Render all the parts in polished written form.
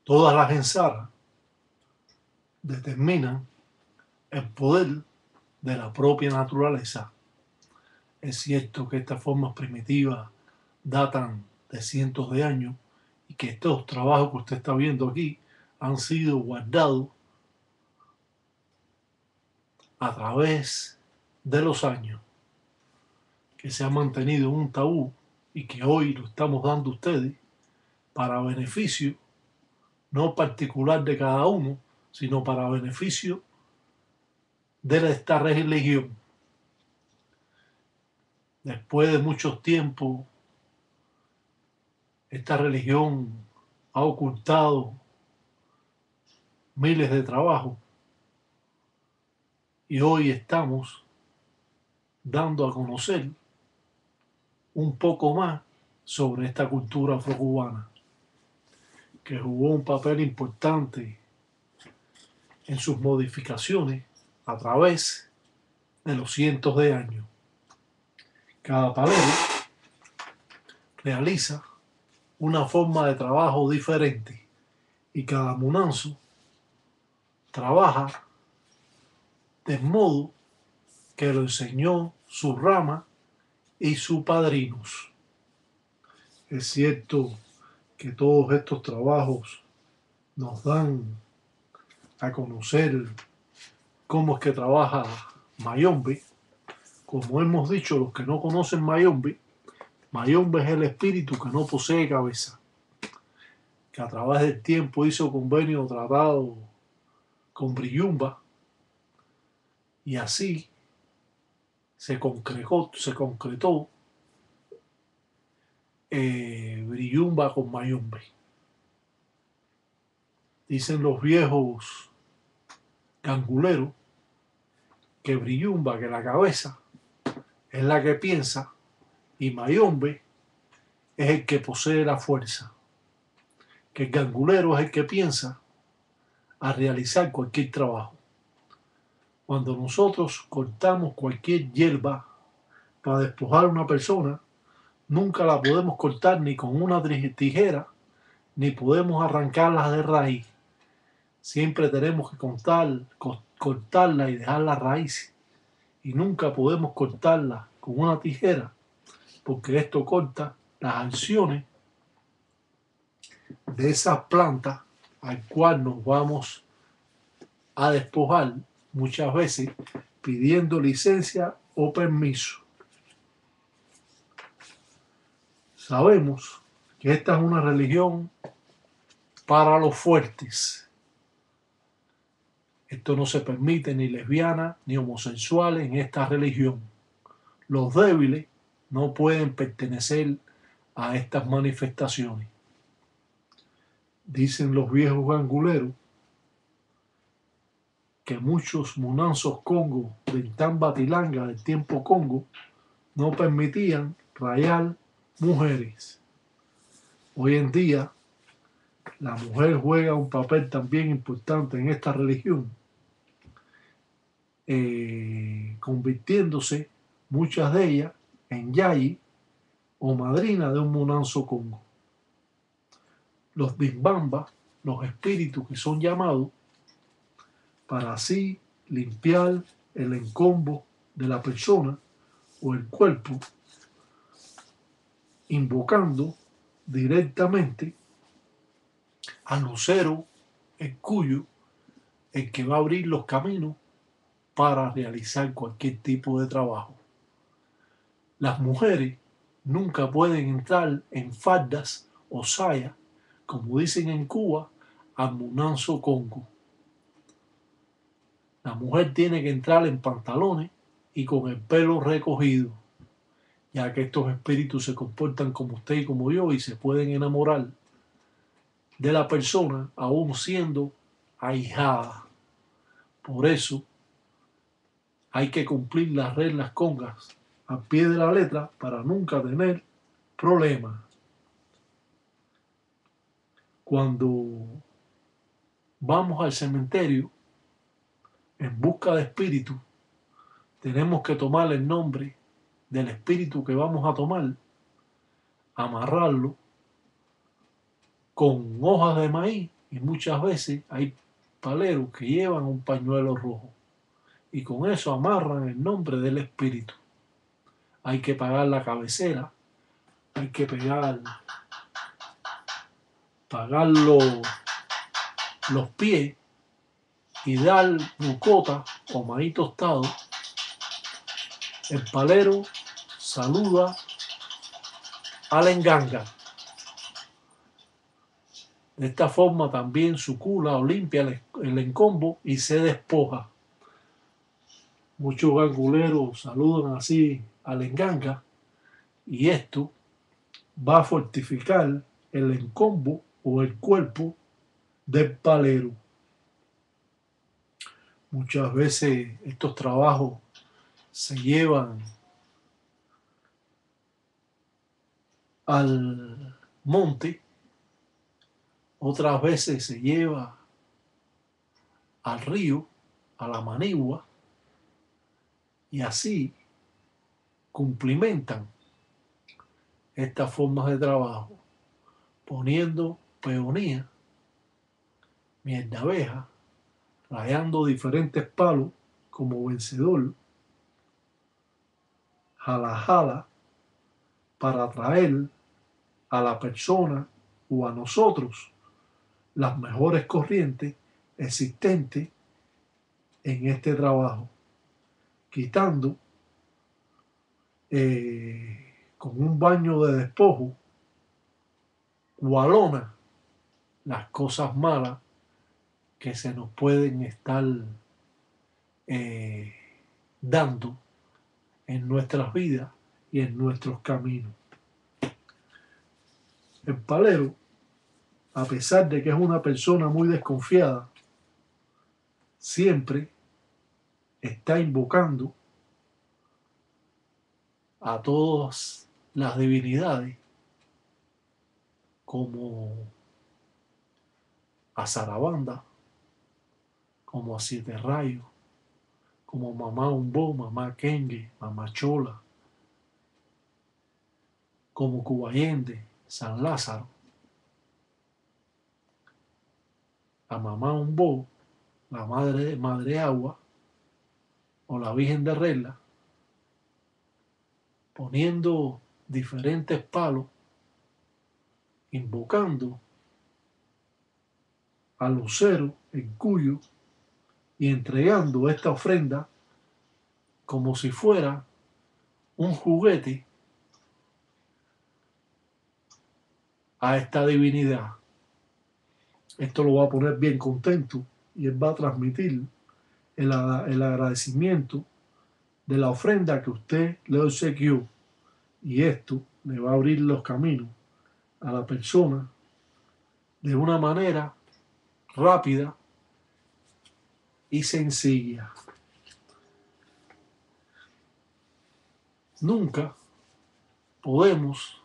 Todas las ensaras determinan el poder de la propia naturaleza. Es cierto que estas formas primitivas datan de cientos de años y que estos trabajos que usted está viendo aquí han sido guardados a través de los años, que se ha mantenido un tabú y que hoy lo estamos dando a ustedes para beneficio no particular de cada uno, sino para beneficio de esta religión. Después de muchos tiempos, esta religión ha ocultado miles de trabajos y hoy estamos dando a conocer un poco más sobre esta cultura afrocubana, que jugó un papel importante en sus modificaciones a través de los cientos de años. Cada palero realiza una forma de trabajo diferente y cada munanzo trabaja de modo que lo enseñó su rama y sus padrinos. Es cierto que todos estos trabajos nos dan a conocer cómo es que trabaja Mayombe. Como hemos dicho, los que no conocen Mayombe, Mayombe es el espíritu que no posee cabeza, que a través del tiempo hizo convenio o tratado con Briyumba y así se concretó Briyumba con Mayombe. Dicen los viejos ganguleros que Briyumba, que la cabeza es la que piensa y Mayombe es el que posee la fuerza, que el gangulero es el que piensa a realizar cualquier trabajo. Cuando nosotros cortamos cualquier hierba para despojar a una persona, nunca la podemos cortar ni con una tijera, ni podemos arrancarla de raíz. Siempre tenemos que cortarla y dejar la raíz. Y nunca podemos cortarla con una tijera, porque esto corta las acciones de esas plantas al cual nos vamos a despojar, muchas veces pidiendo licencia o permiso. Sabemos que esta es una religión para los fuertes. Esto no se permite ni lesbianas ni homosexuales en esta religión. Los débiles no pueden pertenecer a estas manifestaciones. Dicen los viejos ganguleros que muchos munanzos congo de Tambatilanga del tiempo Congo no permitían rayar mujeres. Hoy en día la mujer juega un papel también importante en esta religión, convirtiéndose muchas de ellas en yayi o madrina de un munanzo congo. Los bimbambas, los espíritus que son llamados para así limpiar el encombo de la persona o el cuerpo, invocando directamente al lucero, el cuyo, el que va a abrir los caminos para realizar cualquier tipo de trabajo. Las mujeres nunca pueden entrar en faldas o sayas, como dicen en Cuba, al munanzo congo. La mujer tiene que entrar en pantalones y con el pelo recogido, ya que estos espíritus se comportan como usted y como yo y se pueden enamorar de la persona aún siendo ahijada. Por eso hay que cumplir las reglas congas al pie de la letra para nunca tener problemas. Cuando vamos al cementerio en busca de espíritus, tenemos que tomar el nombre del espíritu que vamos a tomar, amarrarlo con hojas de maíz Y muchas veces hay paleros que llevan un pañuelo rojo y con eso amarran el nombre del espíritu. Hay que pagar la cabecera, hay que pagar los pies y dar bucota o maíz tostado. El palero saluda a la enganga. De esta forma también sucula o limpia el encombo y se despoja. Muchos ganguleros saludan así a la enganga y esto va a fortificar el encombo o el cuerpo del palero. Muchas veces estos trabajos se llevan al monte, otras veces se lleva al río, a la manigua, y así cumplimentan estas formas de trabajo, poniendo peonía, miel de abeja, rayando diferentes palos como vencedor, jala para atraer a la persona o a nosotros las mejores corrientes existentes en este trabajo, quitando con un baño de despojo o alona las cosas malas que se nos pueden estar dando en nuestras vidas y en nuestros caminos. El palero, a pesar de que es una persona muy desconfiada, siempre está invocando a todas las divinidades como a Sarabanda, como a Siete Rayos, como Mamá Umbo, Mamá Kenge, Mamá Chola, como Cubayende, San Lázaro, a Mamá Umbo, la Madre Agua o la Virgen de Regla, poniendo diferentes palos, invocando al lucero, el cuyo, y entregando esta ofrenda como si fuera un juguete a esta divinidad. Esto lo va a poner bien contento y él va a transmitir el agradecimiento de la ofrenda que usted le obsequió, y esto le va a abrir los caminos a la persona de una manera rápida y sencilla. Nunca podemos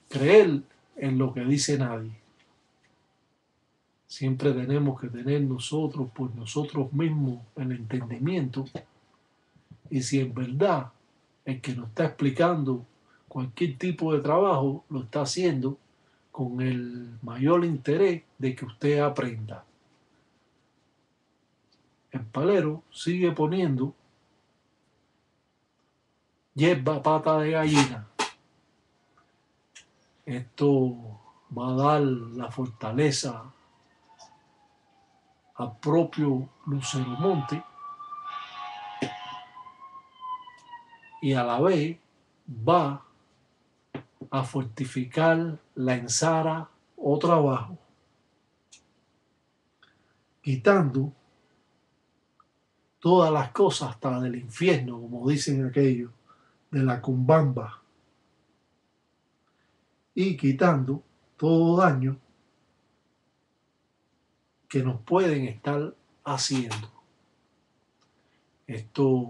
creer en lo que dice nadie. Siempre tenemos que tener nosotros por nosotros mismos el entendimiento, y si en verdad el que nos está explicando cualquier tipo de trabajo lo está haciendo con el mayor interés de que usted aprenda. El palero sigue poniendo hierba pata de gallina. Esto va a dar la fortaleza al propio Lucero Monte y a la vez va a fortificar la ensara o trabajo, quitando todas las cosas hasta del infierno, como dicen aquellos, de la cumbamba, y quitando todo daño que nos pueden estar haciendo. Estos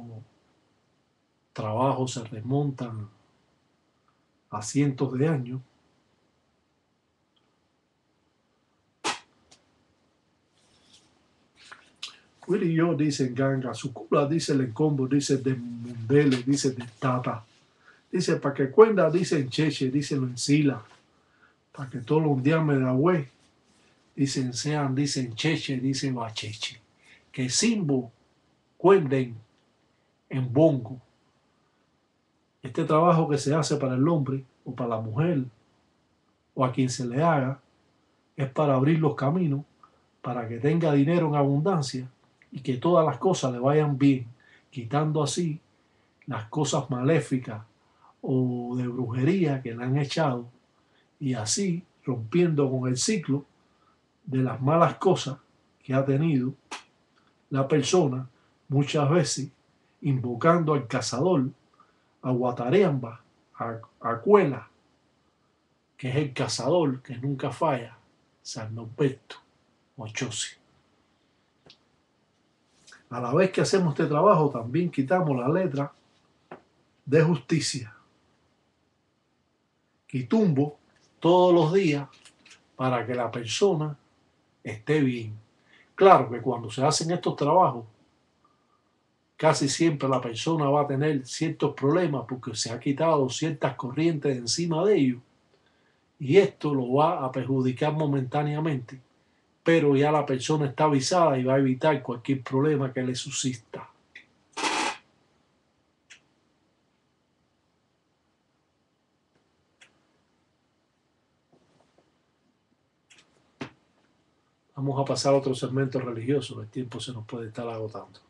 trabajos se remontan a cientos de años. Willy y yo dicen ganga, Sucula dice el encombo, dice de mundele, dice de tata, dice pa' que cuenda, dice en cheche, dice lo encila, pa' que todos los días me da güey, dicen sean, dicen cheche, dicen bacheche. Que simbo, cuenden en bongo. Este trabajo que se hace para el hombre o para la mujer o a quien se le haga es para abrir los caminos, para que tenga dinero en abundancia y que todas las cosas le vayan bien, quitando así las cosas maléficas o de brujería que le han echado y así rompiendo con el ciclo de las malas cosas que ha tenido la persona, muchas veces invocando al cazador, a Guatareamba, a Cuela, que es el cazador que nunca falla, San Norberto Mochosi. A la vez que hacemos este trabajo, también quitamos la letra de justicia. Quitumbo todos los días para que la persona esté bien. Claro que cuando se hacen estos trabajos, casi siempre la persona va a tener ciertos problemas porque se ha quitado ciertas corrientes de encima de ellos y esto lo va a perjudicar momentáneamente, pero ya la persona está avisada y va a evitar cualquier problema que le subsista. Vamos a pasar a otro segmento religioso, el tiempo se nos puede estar agotando.